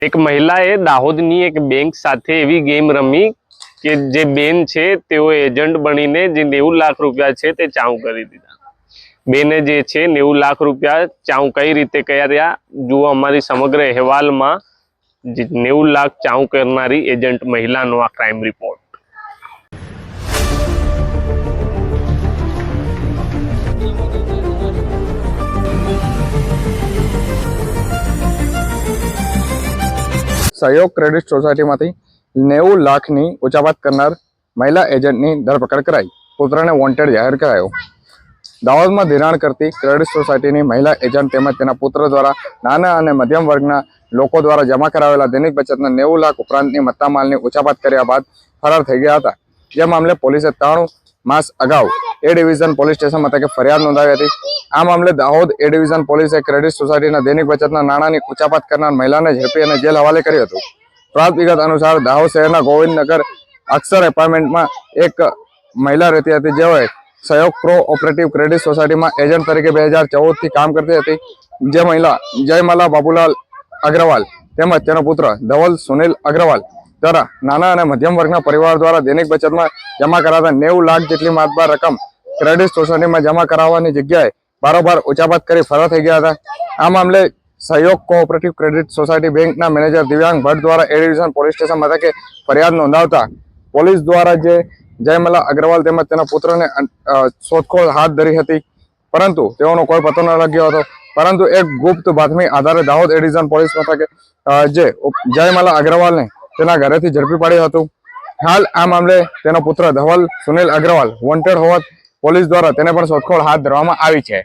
એક મહિલાએ દાહોદની એક બેંક સાથે એવી ગેમ રમી કે જે બેન છે તેઓ એજન્ટ બનીને જે 90 લાખ રૂપિયા છે તે ચાઉ કરી દીધા। બેને જે છે 90 લાખ રૂપિયા ચાઉ કઈ રીતે કર્યા જુઓ અમારી સમગ્ર અહેવાલમાં। 90 લાખ ચાઉ કરનારી એજન્ટ મહિલાનો આ ક્રાઇમ રિપોર્ટ। सहयोग क्रेडिट सोसायटी में 90 लाख की उचापत करनार महिला एजेंट की धरपकड़ कराई। पुत्र ने वॉन्टेड जाहिर करायो। दाहोद में धिराण करती क्रेडिट सोसायटी की महिला एजेंट तेमज तेना पुत्र द्वारा नाना और मध्यम वर्गना लोको द्वारा जमा करावेला दैनिक बचतना 90 लाख उपरांत मत्ता माल की उचापत कर्या बाद फरार थई गया था। जे मामले पुलिस 93 मास अगाऊ ए डिविजन पोलीस स्टेशन मथके फरियाद नोंधावी हती। आ मामले दाहोद ए डिविजन पोलीसे क्रेडिट सोसायटी दैनिक बचतना नाणांनी उचापत करनार महिला ने झड़पी और जेल हवाले कर्यो हतो। प्राप्त विगत अनुसार दाहोद शहरना गोविंदनगर अक्षर एपार्टमेंट में एक महिला रहती थी, जेओए सहयोग प्रो ऑपरेटिव क्रेडिट सोसायटी में एजेंट तरीके 2014 थी काम करती थी। जे महिला जयमाला बाबूलाल अग्रवाल तेमज तेनो पुत्र धवल सुनील अग्रवाल द्वारा नाना और मध्यम वर्गना परिवार द्वारा दैनिक बचत में जमा कराता 90 लाख जेटली मातबार रकम क्रेडिट सोसायटी में जमा कराववानी जग्याए बारोबार उचापत करी फरार थई गया था। आ मामले सहयोग कोऑपरेटिव क्रेडिट सोसायटी बैंकना मैनेजर दिव्यांग भट्ट द्वारा ए डिविजन पोलीस स्टेशन मथके फरियाद नोंधावता पोलीस द्वारा जे जयमला अग्रवाल तेमज तेना पुत्र ने शोधखोळ हाथ धरी हती, परंतु तेओनो कोई पतो न लाग्यो हतो। परंतु एक गुप्त बातमी आधारे दाहोद ए डिविजन पोलीस मथके जे जयमला अग्रवाल ने तेना घरेथी झड़पी पाड्यो हतो। हाल आ मामले तेनो पुत्र धवल सुनील अग्रवाल वॉन्टेड होवत पोलीस द्वारा तेने पण शोधखोळ हाथ धरवामां आवी छे।